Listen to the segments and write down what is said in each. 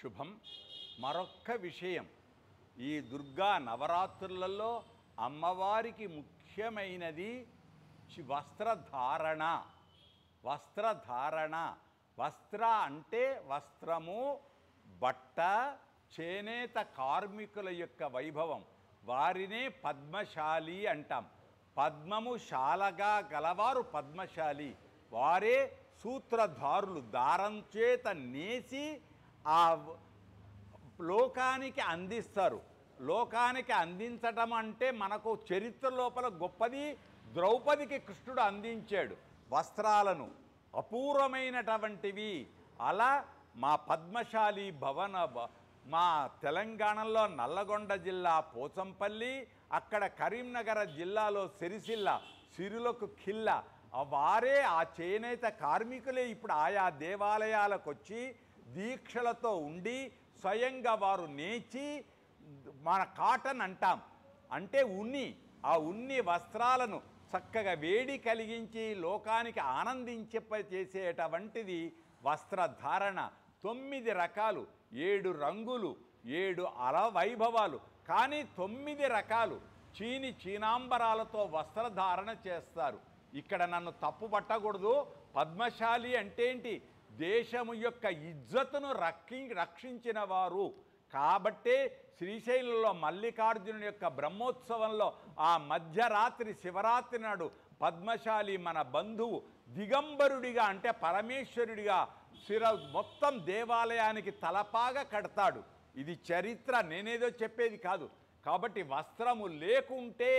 శుభం. మరొక్క విషయం, ఈ దుర్గా నవరాత్రులలో అమ్మవారికి ముఖ్యమైనది వస్త్రధారణ. వస్త్రధారణ, వస్త్ర అంటే వస్త్రము, బట్ట, చేనేత కార్మికుల యొక్క వైభవం. వారినే పద్మశాలి అంటాం. పద్మము శాలగా గలవారు పద్మశాలి. వారే సూత్రధారులు. దారం చేత నేసి ఆ లోకానికి అందిస్తారు. లోకానికి అందించటం అంటే మనకు చరిత్ర లోపల గొప్పది. ద్రౌపదికి కృష్ణుడు అందించాడు వస్త్రాలను, అపూర్వమైనటువంటివి. అలా మా పద్మశాలి భవన మా తెలంగాణలో నల్లగొండ జిల్లా పోచంపల్లి, అక్కడ కరీంనగర్ జిల్లాలో సిరిసిల్ల, సిరులకు ఖిల్ల, వారే ఆ చేనేత కార్మికులే ఇప్పుడు ఆయా దేవాలయాలకు వచ్చి దీక్షలతో ఉండి స్వయంగా వారు నేచి, మన కాటన్ అంటాం అంటే ఉన్ని, ఆ ఉన్ని వస్త్రాలను చక్కగా వేడి కలిగించి లోకానికి చేసేటువంటిది వస్త్రధారణ. 9 రకాలు, 7 రంగులు, 7 అలవైభవాలు, కానీ 9 రకాలు చీనాంబరాలతో వస్త్రధారణ చేస్తారు. ఇక్కడ నన్ను తప్పు పట్టకూడదు. పద్మశాలి అంటే ఏంటి? దేశము యొక్క ఇజ్జతును రక్షించిన వారు. కాబట్టే శ్రీశైలంలో మల్లికార్జునుని యొక్క బ్రహ్మోత్సవంలో ఆ మధ్యరాత్రి శివరాత్రి నాడు పద్మశాలి మన బంధువు దిగంబరుడిగా అంటే పరమేశ్వరుడిగా మొత్తం దేవాలయానికి తలపాగా కడతాడు. ఇది చరిత్ర, నేనేదో చెప్పేది కాదు. కాబట్టి వస్త్రము లేకుంటే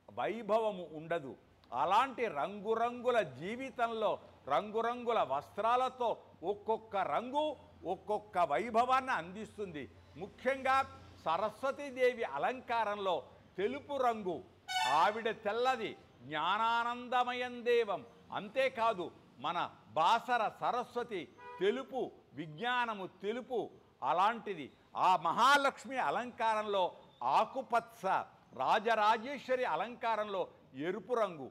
వైభవము ఉండదు. అలాంటి రంగురంగుల జీవితంలో రంగురంగుల వస్త్రాలతో ఒక్కొక్క రంగు ఒక్కొక్క వైభవాన్ని అందిస్తుంది. ముఖ్యంగా సరస్వతీదేవి అలంకారంలో తెలుపు రంగు, ఆవిడ తెల్లది, జ్ఞానానందమయం దేవం. అంతేకాదు మన బాసర సరస్వతి తెలుపు, విజ్ఞానము తెలుపు. అలాంటిది ఆ మహాలక్ష్మి అలంకారంలో ఆకుపచ్చ, రాజరాజేశ్వరి అలంకారంలో ఎరుపు రంగు.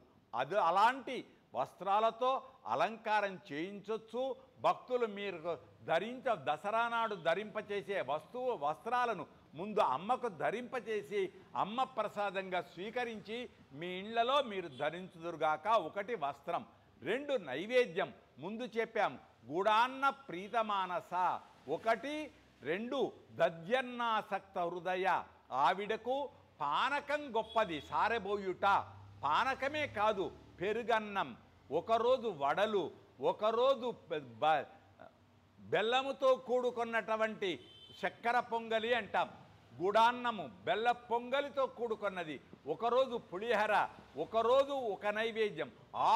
అలాంటి వస్త్రాలతో అలంకారం చేయించవచ్చు. భక్తులు మీరు దసరా నాడు ధరింపచేసే వస్త్రాలను ముందు అమ్మకు ధరింపచేసి అమ్మ ప్రసాదంగా స్వీకరించి మీ ఇళ్లలో మీరు ధరించుదురుగాక. 1 వస్త్రం, 2 నైవేద్యం. ముందు చెప్పాం గూడాన్న ప్రీతమానస, 1, 2 దద్యన్నాసక్త హృదయ. ఆవిడకు పానకం గొప్పది, సారెబోయుట. పానకమే కాదు, పెరుగన్నం, ఒకరోజు వడలు, ఒకరోజు బెల్లముతో కూడుకున్నటువంటి చక్కెర పొంగలి అంటాం. గుడాన్నము బెల్ల పొంగలితో కూడుకున్నది. ఒకరోజు పులిహర, ఒకరోజు ఒక నైవేద్యం.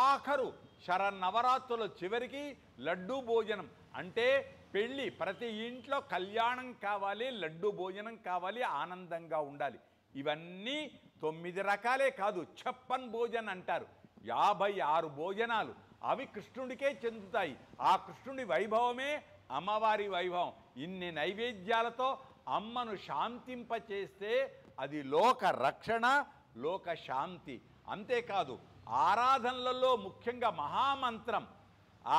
ఆఖరు శరన్నవరాత్రుల చివరికి లడ్డూ భోజనం. అంటే పెళ్ళి, ప్రతి ఇంట్లో కళ్యాణం కావాలి, లడ్డూ భోజనం కావాలి, ఆనందంగా ఉండాలి. ఇవన్నీ 9 రకాలే కాదు, 56 భోజనం అంటారు. 56 భోజనాలు అవి కృష్ణుడికే చెందుతాయి. ఆ కృష్ణుడి వైభవమే అమ్మవారి వైభవం. ఇన్ని నైవేద్యాలతో అమ్మను శాంతింపచేస్తే అది లోక రక్షణ, లోక శాంతి. అంతేకాదు ఆరాధనలలో ముఖ్యంగా మహామంత్రం.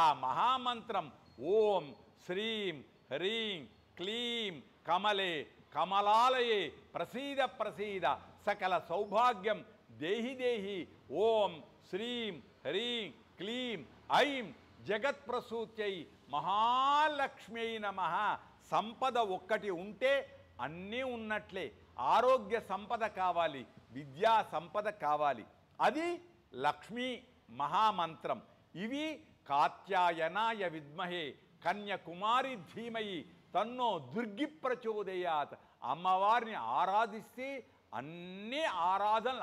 ఆ మహామంత్రం ఓం శ్రీం హ్రీం క్లీం కమలే కమలాలయే ప్రసీద ప్రసీద సకల సౌభాగ్యం దేహి దేహి. ఓం శ్రీం హ్రీం క్లీం ఐం జగత్ప్రసూత్యై మహాలక్ష్మ్యై నమః. సంపద ఒక్కటి ఉంటే అన్నీ ఉన్నట్లే. ఆరోగ్య సంపద కావాలి, విద్యా సంపద కావాలి, అది లక్ష్మీ మహామంత్రం. ఇవి కాత్యాయనాయ విద్మహే కన్యకుమారి ధీమయి తన్నో దుర్గి ప్రచోదయాత్. అమ్మవారిని ఆరాధిస్తే అన్ని ఆరాధనలు.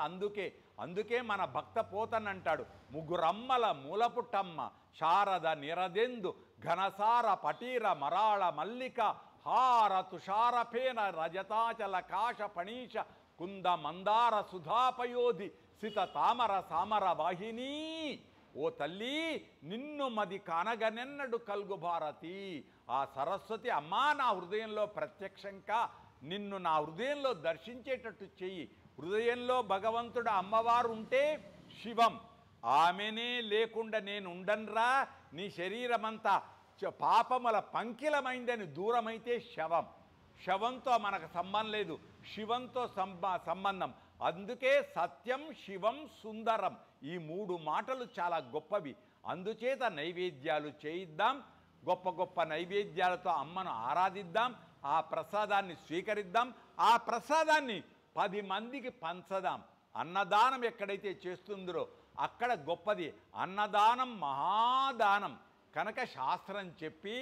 అందుకే మన భక్త పోతన్ అంటాడు, ముగ్గురమ్మల మూలపుట్టమ్మ శారద నిరదెందు ఘనసార పటీర మరాళ మల్లిక హార తుషారఫేన రజతాచల కాశ పణీష కుంద మందార సుధాపయోధి సిత తామర సామర వాహిని. ఓ తల్లి నిన్ను మది కానగనెన్నడు కల్గు భారతి. ఆ సరస్వతి అమ్మా నా హృదయంలో ప్రత్యక్షంగా నిన్ను నా హృదయంలో దర్శించేటట్టు చెయ్యి. హృదయంలో భగవంతుడు అమ్మవారు ఉంటే శివం, ఆమెనే లేకుండా నేను ఉండన్రా, నీ శరీరమంతా పాపముల పంకిలమైందని దూరమైతే శవం. శవంతో మనకు సంబంధం లేదు, శివంతో సంబంధం. అందుకే సత్యం, శివం, సుందరం ఈ 3 మాటలు చాలా గొప్పవి. అందుచేత నైవేద్యాలు చేయిద్దాం, గొప్ప గొప్ప నైవేద్యాలతో అమ్మను ఆరాధిద్దాం, ఆ ప్రసాదాన్ని స్వీకరిద్దాం, ఆ ప్రసాదాన్ని 10 మందికి పంచదాం. అన్నదానం ఎక్కడైతే చేస్తుందో అక్కడ గొప్పది. అన్నదానం మహాదానం కనుక శాస్త్రం చెప్పి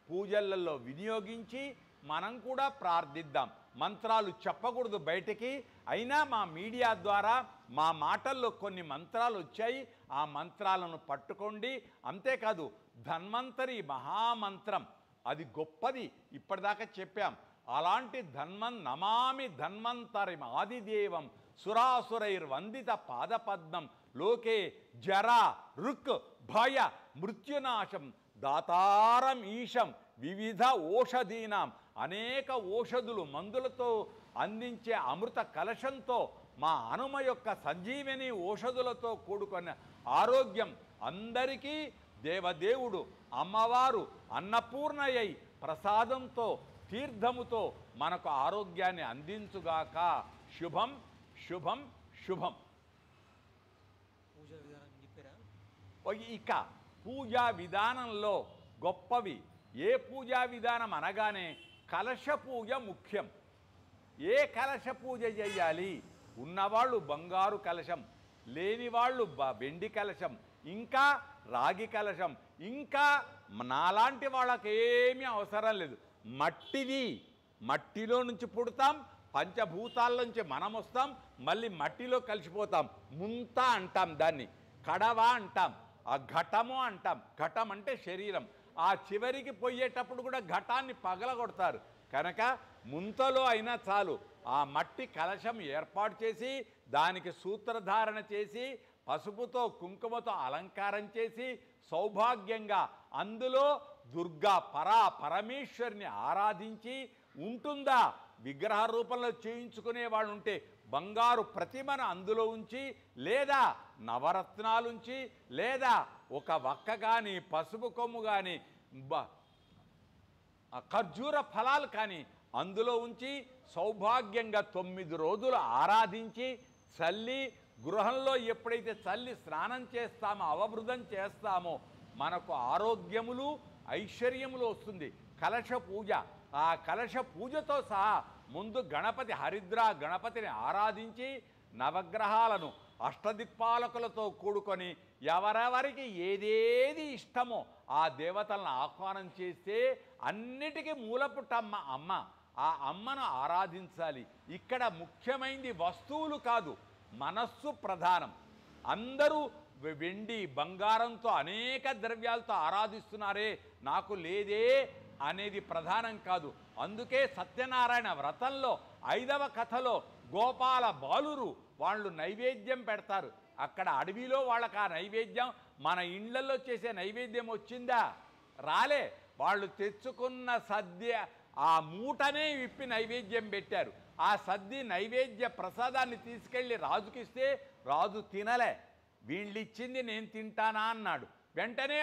పూజలలో వినియోగించి మనం కూడా ప్రార్థిద్దాం. మంత్రాలు చెప్పకూడదు బయటికి, అయినా మా మీడియా ద్వారా మా మాటల్లో కొన్ని మంత్రాలు వచ్చాయి, ఆ మంత్రాలను పట్టుకోండి. అంతేకాదు ధన్వంతరి మహామంత్రం అది గొప్పది, ఇప్పటిదాకా చెప్పాం. అలాంటి నమామి ధన్వంతరి ఆదిదేవం సురాసురైర్వందిత పాదపద్మం లోకే జరా రుక్ భయ మృత్యునాశం దాతారం ఈశం వివిధ ఓషధీనాం. అనేక ఓషధులు మందులతో అందించే అమృత కలశంతో మా హనుమ యొక్క సంజీవని ఓషధులతో కూడుకున్న ఆరోగ్యం అందరికీ దేవదేవుడు అమ్మవారు అన్నపూర్ణయ్యై ప్రసాదంతో తీర్థముతో మనకు ఆరోగ్యాన్ని అందించుగాక. శుభం శుభం శుభం. ఇక పూజా విధానంలో గొప్పవి. ఏ పూజా విధానం అనగానే కలశ పూజ ముఖ్యం. ఏ కలశ పూజ చేయాలి? ఉన్నవాళ్ళు బంగారు కలశం, లేని వాళ్ళు వెండి కలశం, ఇంకా రాగి కలశం, ఇంకా నాలాంటి వాళ్ళకేమీ అవసరం లేదు. మట్టిది, మట్టిలో నుంచి పుడతాం, పంచభూతాల నుంచి మనం వస్తాం, మళ్ళీ మట్టిలో కలిసిపోతాం. ముంత అంటాం, దాన్ని కడవ అంటాం, ఆ ఘటము అంటాం. ఘటం అంటే శరీరం. ఆ చివరికి పోయేటప్పుడు కూడా ఘటాన్ని పగలగొడతారు. కనుక ముంతలో అయినా చాలు ఆ మట్టి కలశం ఏర్పాటు చేసి దానికి సూత్రధారణ చేసి పసుపుతో కుంకుమతో అలంకారం చేసి సౌభాగ్యంగా అందులో దుర్గా పరమేశ్వరిని ఆరాధించి ఉంటుందా. విగ్రహ రూపంలో చేయించుకునే వాళ్ళు ఉంటే బంగారు ప్రతిమను అందులో ఉంచి, లేదా నవరత్నాలుంచి, లేదా ఒక వక్క కానీ పసుపు కొమ్ము కానీ ఖర్జూర ఫలాలు కానీ అందులో ఉంచి సౌభాగ్యంగా 9 రోజులు ఆరాధించి చల్లి, గృహంలో ఎప్పుడైతే చల్లి స్నానం చేస్తామో అవబృధం చేస్తామో మనకు ఆరోగ్యములు ఐశ్వర్యములు వస్తుంది. కలశ పూజ, ఆ కలశ పూజతో సహా ముందు గణపతి హరిద్రా గణపతిని ఆరాధించి నవగ్రహాలను అష్టదిక్పాలకులతో కూడుకొని ఎవరెవరికి ఏదేది ఇష్టమో ఆ దేవతలను ఆహ్వానం చేస్తే అన్నిటికీ మూలపుటమ్మ అమ్మ, ఆ అమ్మను ఆరాధించాలి. ఇక్కడ ముఖ్యమైనది వస్తువులు కాదు, మనస్సు ప్రధానం. అందరూ వెండి బంగారంతో అనేక ద్రవ్యాలతో ఆరాధిస్తున్నారే, నాకు లేదే అనేది ప్రధానం కాదు. అందుకే సత్యనారాయణ వ్రతంలో 5వ కథలో గోపాల బాలురు వాళ్ళు నైవేద్యం పెడతారు. అక్కడ అడవిలో వాళ్ళకి ఆ నైవేద్యం మన ఇళ్లలో చేసే నైవేద్యం వచ్చిందా? రాలే. వాళ్ళు తెచ్చుకున్న సద్య ఆ మూటనే విప్పి నైవేద్యం పెట్టారు. ఆ సద్ది నైవేద్య ప్రసాదాన్ని తీసుకెళ్ళి రాజుకిస్తే రాజు తినలే. వీళ్ళిచ్చింది నేను తింటానా అన్నాడు. వెంటనే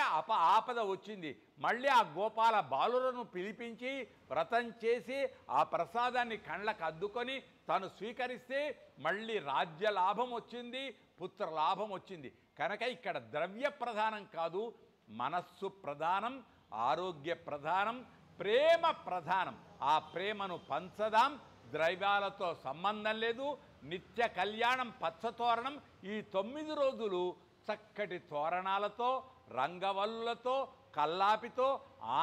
ఆపద వచ్చింది. మళ్ళీ ఆ గోపాల బాలులను పిలిపించి వ్రతం చేసి ఆ ప్రసాదాన్ని కళ్ళకు అద్దుకొని తను స్వీకరిస్తే మళ్ళీ రాజ్య లాభం వచ్చింది, పుత్ర లాభం వచ్చింది. కనుక ఇక్కడ ద్రవ్య ప్రధానం కాదు, మనస్సు ప్రధానం, ఆరోగ్య ప్రధానం, ప్రేమ ప్రధానం. ఆ ప్రేమను పంచదాం. ద్రవ్యాలతో సంబంధం లేదు. నిత్య కళ్యాణం పచ్చతోరణం. ఈ 9 రోజులు చక్కటి తోరణాలతో, రంగవల్లులతో, కల్లాపితో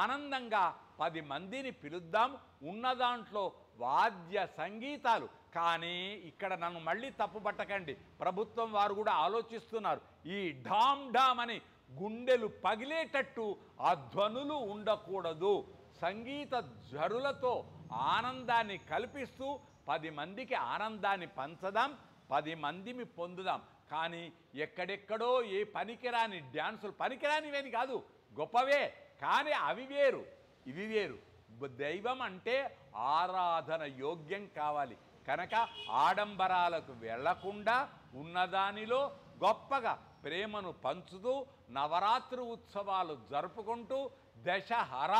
ఆనందంగా 10 మందిని పిలుద్దాం. ఉన్న దాంట్లో వాద్య సంగీతాలు. కానీ ఇక్కడ నన్ను మళ్ళీ తప్పు పట్టకండి, ప్రభుత్వం వారు కూడా ఆలోచిస్తున్నారు. ఈ ఢామ్ ఢామ్ అని గుండెలు పగిలేటట్టు ఆ ధ్వనులు ఉండకూడదు. సంగీత ఝరులతో ఆనందాన్ని కల్పిస్తూ 10 మందికి ఆనందాన్ని పంచదాం, 10 మందిని పొందుదాం. కానీ ఎక్కడెక్కడో ఏ పనికిరాని డ్యాన్సులు, పనికిరానివేని కాదు, గొప్పవే, కానీ అవి వేరు ఇవి వేరు. దైవం అంటే ఆరాధన యోగ్యం కావాలి. కనుక ఆడంబరాలకు వెళ్లకుండా ఉన్నదానిలో గొప్పగా ప్రేమను పంచుతూ నవరాత్రి ఉత్సవాలు జరుపుకుంటూ దశహర,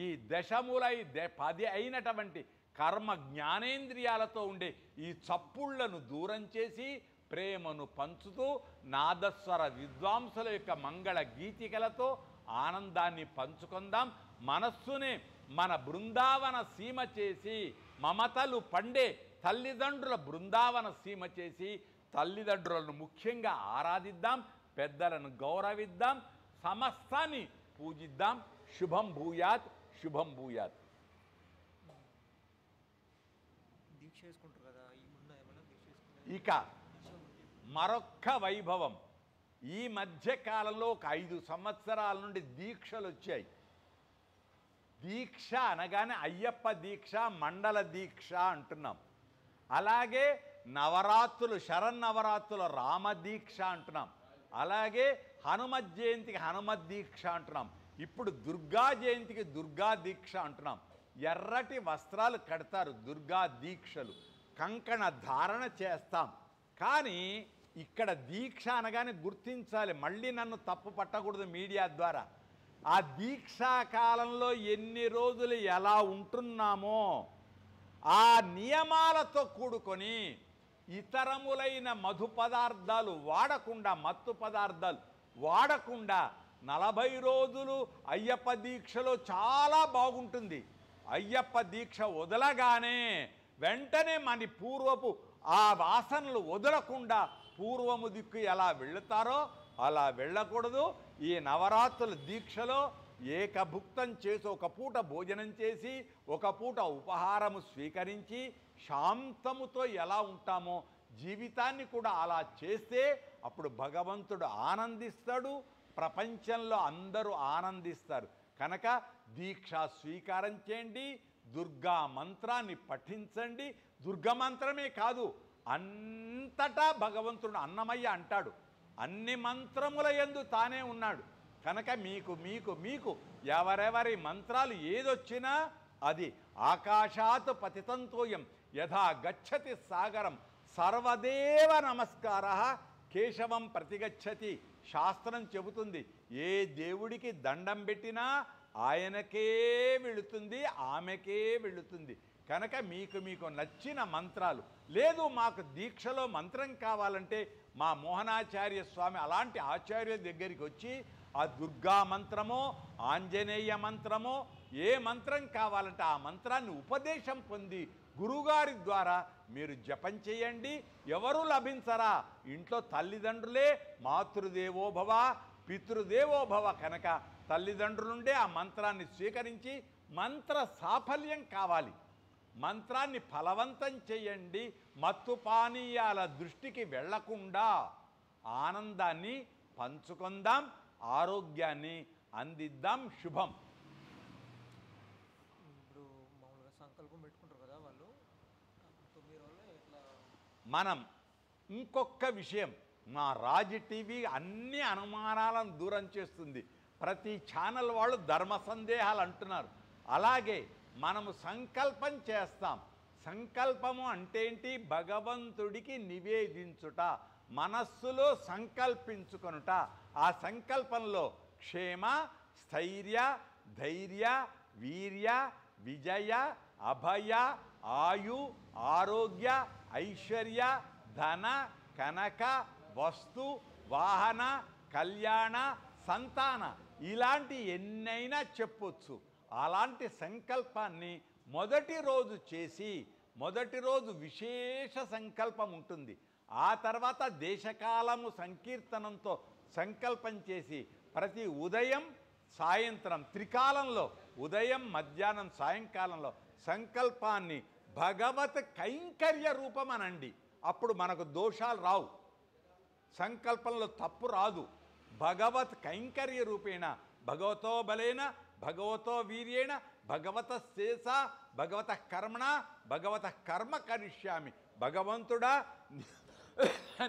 ఈ దశములై 10 అయినటువంటి కర్మ జ్ఞానేంద్రియాలతో ఉండే ఈ చప్పుళ్లను దూరం చేసి ప్రేమను పంచుతూ నాదస్వర విద్వాంసుల యొక్క మంగళ గీతికలతో ఆనందాన్ని పంచుకుందాం. మనస్సునే మన బృందావన సీమ చేసి, మమతలు పండే తల్లిదండ్రుల బృందావన సీమ చేసి తల్లిదండ్రులను ముఖ్యంగా ఆరాధిద్దాం, పెద్దలను గౌరవిద్దాం, సమస్తాన్ని పూజిద్దాం. శుభం భూయాత్, శుభం భూయాత్. దీక్ష చేసుకుంటారు కదా, ఇక మరొక్క వైభవం, ఈ మధ్య కాలంలో ఒక 5 సంవత్సరాల నుండి దీక్షలు వచ్చాయి. దీక్ష అనగానే అయ్యప్ప దీక్ష, మండల దీక్ష అంటున్నాం. అలాగే నవరాత్రులు, శరన్నవరాత్రుల రామదీక్ష అంటున్నాం. అలాగే హనుమత్ జయంతికి హనుమత్ దీక్ష అంటున్నాం. ఇప్పుడు దుర్గా జయంతికి దుర్గా దీక్ష అంటున్నాం. ఎర్రటి వస్త్రాలు కడతారు, దుర్గా దీక్షలు, కంకణ ధారణ చేస్తాం. కానీ ఇక్కడ దీక్ష అనగానే గుర్తించాలి, మళ్ళీ నన్ను తప్పు పట్టకూడదు మీడియా ద్వారా. ఆ దీక్షా కాలంలో ఎన్ని రోజులు ఎలా ఉంటున్నామో ఆ నియమాలతో కూడుకొని ఇతరములైన మధు పదార్థాలు వాడకుండా, మత్తు పదార్థాలు వాడకుండా 40 రోజులు అయ్యప్ప దీక్షలో చాలా బాగుంటుంది. అయ్యప్ప దీక్ష వదలగానే వెంటనే మన పూర్వపు ఆ వాసనలు వదలకుండా పూర్వము దిక్కు ఎలా వెళుతారో అలా వెళ్ళకూడదు. ఈ నవరాత్రుల దీక్షలో ఏకభుక్తం చేసి, ఒక పూట భోజనం చేసి, ఒక పూట ఉపహారము స్వీకరించి శాంతముతో ఎలా ఉంటామో జీవితాన్ని కూడా అలా చేస్తే అప్పుడు భగవంతుడు ఆనందిస్తాడు, ప్రపంచంలో అందరూ ఆనందిస్తారు. కనుక దీక్ష స్వీకారం చేయండి, దుర్గా మంత్రాన్ని పఠించండి. దుర్గా మంత్రమే కాదు, అంతటా భగవంతుడు అన్నమయ్య అంటాడు, అన్ని మంత్రముల యందు తానే ఉన్నాడు. కనుక మీకు మీకు మీకు ఎవరెవరి మంత్రాలు ఏదొచ్చినా అది ఆకాశాత్ పతితంతోయం యథా గచ్చతి సాగరం సర్వదేవ నమస్కార కేశవం ప్రతిగచ్చతి. శాస్త్రం చెబుతుంది, ఏ దేవుడికి దండం పెట్టినా ఆయనకే వెళుతుంది, ఆమెకే వెళుతుంది. కనుక మీకు మీకు నచ్చిన మంత్రాలు, లేదు మాకు దీక్షలో మంత్రం కావాలంటే మా మోహనాచార్య స్వామి అలాంటి ఆచార్యుల దగ్గరికి వచ్చి ఆ దుర్గా మంత్రమో ఆంజనేయ మంత్రమో ఏ మంత్రం కావాలంటే ఆ మంత్రాన్ని ఉపదేశం పొంది గురుగారి ద్వారా మీరు జపం చేయండి. ఎవరు లభించరా, ఇంట్లో తల్లిదండ్రులే మాతృదేవోభవ పితృదేవోభవ. కనుక తల్లిదండ్రులుండే ఆ మంత్రాన్ని స్వీకరించి మంత్ర సాఫల్యం కావాలి, మంత్రాన్ని ఫలవంతం చేయండి. మత్తు పానీయాల దృష్టికి వెళ్లకుండా ఆనందాన్ని పంచుకుందాం, ఆరోగ్యాన్ని అందిద్దాం. శుభం. ఇప్పుడు మామూలుగా సంకల్పం పెట్టుకుంటారు కదా వాళ్ళు, 9 రోజులు ఇట్లా. మనం ఇంకొక విషయం, మా రాజ్ టీవీ అన్ని అనుమానాలను దూరం చేస్తుంది. ప్రతి ఛానల్ వాళ్ళు ధర్మ సందేహాలు అంటున్నారు. అలాగే మనము సంకల్పం చేస్తాం. సంకల్పము అంటే ఏంటి? భగవంతుడికి నివేదించుట, మనస్సులో సంకల్పించుకొనుట. ఆ సంకల్పంలో క్షేమ, స్థైర్య, ధైర్య, వీర్య, విజయ, అభయ, ఆయు, ఆరోగ్య, ఐశ్వర్య, ధన, కనక, వస్తు, వాహన, కళ్యాణ, సంతాన, ఇలాంటి ఎన్నైనా చెప్పొచ్చు. అలాంటి సంకల్పాన్ని మొదటి రోజు చేసి, మొదటి రోజు విశేష సంకల్పం ఉంటుంది. ఆ తర్వాత దేశకాలము సంకీర్తనంతో సంకల్పం చేసి ప్రతి ఉదయం సాయంత్రం త్రికాలంలో, ఉదయం మధ్యాహ్నం సాయంకాలంలో సంకల్పాన్ని భగవత్ కైంకర్య రూపం అనండి. అప్పుడు మనకు దోషాలు రావు, సంకల్పంలో తప్పు రాదు. భగవత్ కైంకర్య రూపేణ భగవతో బలేన భగవతో వీర్యేణ భగవత శేష భగవత కర్మణ భగవత కర్మ కరిష్యామి. భగవంతుడా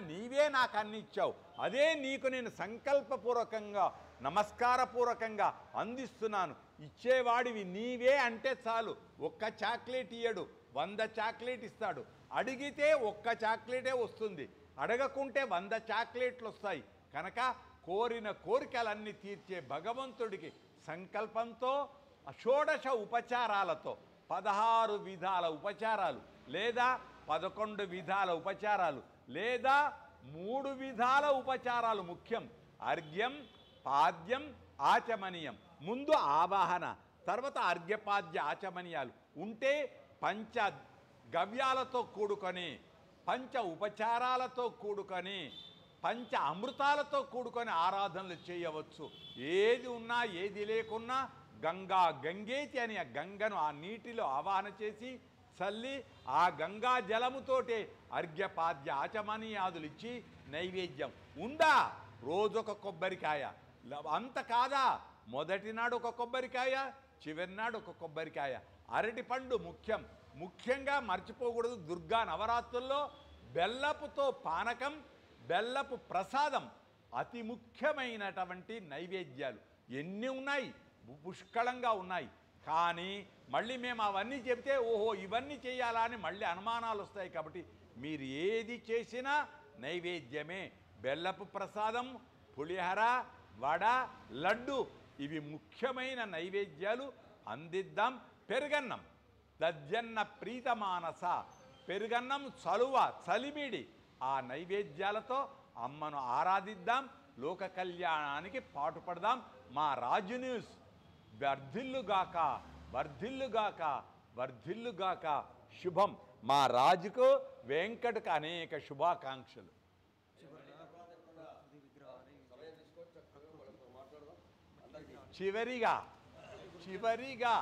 నీవే నాకు అన్ని ఇచ్చావు, అదే నీకు నేను సంకల్పపూర్వకంగా నమస్కారపూర్వకంగా అందిస్తున్నాను. ఇచ్చేవాడివి నీవే అంటే చాలు. ఒక్క చాక్లెట్ ఇయ్యడు, 100 చాక్లెట్ ఇస్తాడు. అడిగితే ఒక్క చాక్లెటే వస్తుంది, అడగకుంటే 100 చాక్లెట్లు వస్తాయి. కనుక కోరిన కోరికలన్నీ తీర్చే భగవంతుడికి సంకల్పంతో షోడశ ఉపచారాలతో 16 విధాల ఉపచారాలు లేదా 11 విధాల ఉపచారాలు లేదా 3 విధాల ఉపచారాలు ముఖ్యం. అర్ఘ్యం, పాద్యం, ఆచమనీయం. ముందు ఆవాహన, తర్వాత అర్ఘ్యపాద్య ఆచమనీయాలు ఉంటే పంచ గవ్యాలతో కూడుకొని, పంచ ఉపచారాలతో కూడుకొని, పంచ అమృతాలతో కూడుకొని ఆరాధనలు చేయవచ్చు. ఏది ఉన్నా ఏది లేకున్నా గంగా గంగేతి అని ఆ గంగను ఆ నీటిలో ఆవాహన చేసి చల్లి ఆ గంగా జలముతోటే అర్ఘ్యపాద్య ఆచమనీయాదులు ఇచ్చి నైవేద్యం. ఉందా రోజొక కొబ్బరికాయ, అంత కాదా మొదటి నాడు ఒక కొబ్బరికాయ, చివరి నాడు ఒక కొబ్బరికాయ. అరటిపండు ముఖ్యం. ముఖ్యంగా మర్చిపోకూడదు, దుర్గా నవరాత్రుల్లో బెల్లపుతో పానకం, బెల్లపు ప్రసాదం అతి ముఖ్యమైనటువంటి నైవేద్యాలు. ఎన్ని ఉన్నాయి, పుష్కళంగా ఉన్నాయి. కానీ మళ్ళీ మేము అవన్నీ చెబితే ఓహో ఇవన్నీ చేయాలా అని మళ్ళీ అనుమానాలు వస్తాయి. కాబట్టి మీరు ఏది చేసినా నైవేద్యమే. బెల్లపు ప్రసాదం, పులిహర, వడ, లడ్డు ఇవి ముఖ్యమైన నైవేద్యాలు అందిద్దాం. పెరుగన్నం దజ్జన్న ప్రీతమానస, పెరుగన్నం చలువ చలిమిడి ఆ నైవేద్యాలతో అమ్మను ఆరాధిద్దాం. లోక కళ్యాణానికి పాటుపడదాం. మా రాజు న్యూస్ వర్ధిల్లుగాక, వర్ధిల్లుగాక, వర్ధిల్లుగాక. శుభం. మా రాజుకు వెంకటకు అనేక శుభాకాంక్షలు. చివరిగా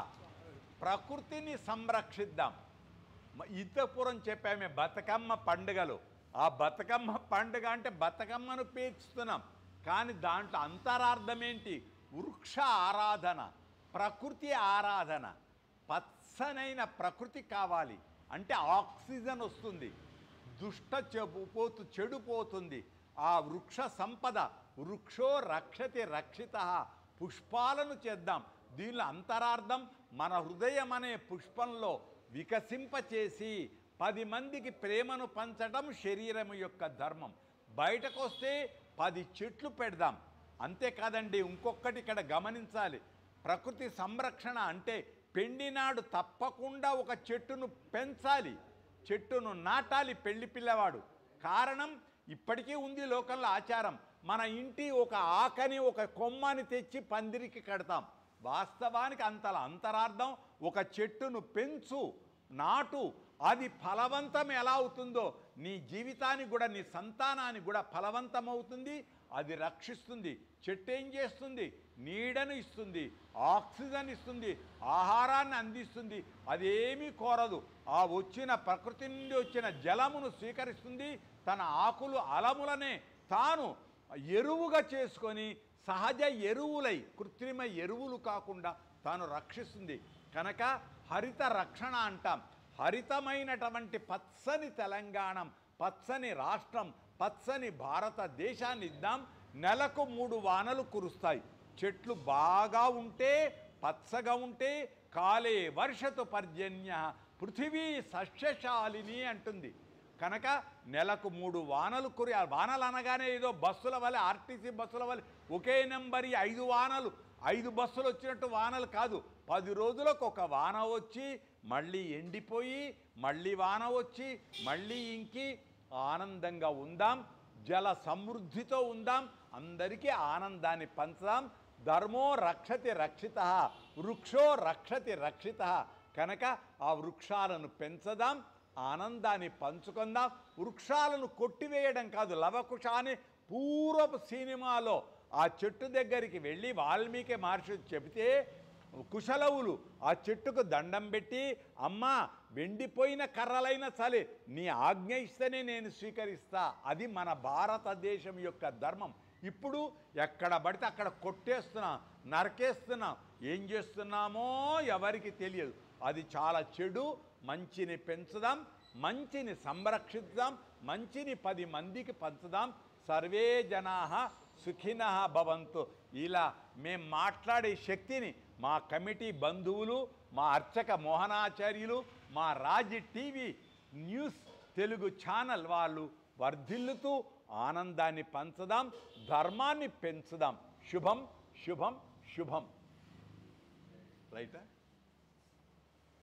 ప్రకృతిని సంరక్షిద్దాం. ఇతపురం చెప్పామే బతుకమ్మ పండుగలు. ఆ బతుకమ్మ పండుగ అంటే బతుకమ్మను పేర్చుతున్నాం, కానీ దాంట్లో అంతరార్థం ఏంటి? వృక్ష ఆరాధన, ప్రకృతి ఆరాధన. పచ్చనైన ప్రకృతి కావాలి అంటే ఆక్సిజన్ వస్తుంది, చెడుపోతుంది. ఆ వృక్ష సంపద, వృక్షో రక్షతి రక్షిత, పుష్పాలను చేద్దాం. దీనిలో అంతరార్థం మన హృదయం అనే పుష్పంలో వికసింపచేసి 10 మందికి ప్రేమను పంచడం శరీరం యొక్క ధర్మం. బయటకు వస్తే 10 చెట్లు పెడదాం. అంతేకాదండి, ఇంకొకటి ఇక్కడ గమనించాలి. ప్రకృతి సంరక్షణ అంటే పెండినాడు తప్పకుండా ఒక చెట్టును పెంచాలి, చెట్టును నాటాలి పెళ్లి పిల్లవాడు. కారణం ఇప్పటికీ ఉంది లోకంలో ఆచారం. మన ఇంటి ఒక ఆకని ఒక కొమ్మని తెచ్చి పందిరికి కడతాం. వాస్తవానికి అంతలా అంతరార్థం ఒక చెట్టును పెంచు, నాటు. అది ఫలవంతం ఎలా అవుతుందో నీ జీవితానికి కూడా నీ సంతానానికి కూడా ఫలవంతం అవుతుంది. అది రక్షిస్తుంది. చెట్టు ఏం చేస్తుంది? నీడను ఇస్తుంది, ఆక్సిజన్ ఇస్తుంది, ఆహారాన్ని అందిస్తుంది. అదేమీ కోరదు. ఆ వచ్చిన ప్రకృతి నుండి వచ్చిన జలమును స్వీకరిస్తుంది. తన ఆకులు అలములనే తాను ఎరువుగా చేసుకొని సహజ ఎరువులై కృత్రిమ ఎరువులు కాకుండా తాను రక్షిస్తుంది. కనుక హరిత రక్షణ అంటాం. హరితమైనటువంటి పచ్చని తెలంగాణ, పచ్చని రాష్ట్రం, పచ్చని భారతదేశాన్ని ఇద్దాం. నెలకు 3 వానలు కురుస్తాయి. చెట్లు బాగా ఉంటే, పచ్చగా ఉంటే కాలే వర్షతు పర్జన్య పృథివీ సస్యశాలిని అంటుంది. కనుక నెలకు 3 వానలు ఆ వానలు అనగానే ఏదో బస్సుల వల్ల, ఆర్టీసీ బస్సుల వల్ల ఒకే నెంబరి 5 వానలు, 5 బస్సులు వచ్చినట్టు వానలు కాదు. 10 రోజులకు ఒక వాన వచ్చి మళ్ళీ ఎండిపోయి, మళ్ళీ వాన వచ్చి మళ్ళీ ఇంకి ఆనందంగా ఉందాం. జల సమృద్ధితో ఉందాం. అందరికీ ఆనందాన్ని పంచుదాం. ధర్మో రక్షతి రక్షిత, వృక్షో రక్షతి రక్షిత. కనుక ఆ వృక్షాలను పెంచదాం, ఆనందాన్ని పంచుకుందాం. వృక్షాలను కొట్టివేయడం కాదు. లవకుశ అనే పూర్వపు సినిమాలో ఆ చెట్టు దగ్గరికి వెళ్ళి వాల్మీకి మహర్షి చెబితే కుశలవులు ఆ చెట్టుకు దండం పెట్టి, అమ్మా వెండిపోయిన కర్రలైనా సరే నీ ఆజ్ఞ ఇస్తేనే నేను స్వీకరిస్తా. అది మన భారతదేశం యొక్క ధర్మం. ఇప్పుడు ఎక్కడ పడితే అక్కడ కొట్టేస్తున్నాం, నరకేస్తున్నాం. ఏం చేస్తున్నామో ఎవరికి తెలియదు. అది చాలా చెడు. మంచిని పెంచుదాం, మంచిని సంరక్షిద్దాం, మంచిని 10 మందికి పంచుదాం. సర్వే జనాః సుఖినః భవంతు. ఇలా మేము మాట్లాడే శక్తిని మా కమిటీ బంధువులు, మా అర్చక మోహనాచార్యులు, మా Raj TV news Telugu channel వాళ్ళు వర్ధిల్లుతూ ఆనందాన్ని పంచుదాం, ధర్మాన్ని పెంచుదాం. శుభం శుభం శుభం. రైటా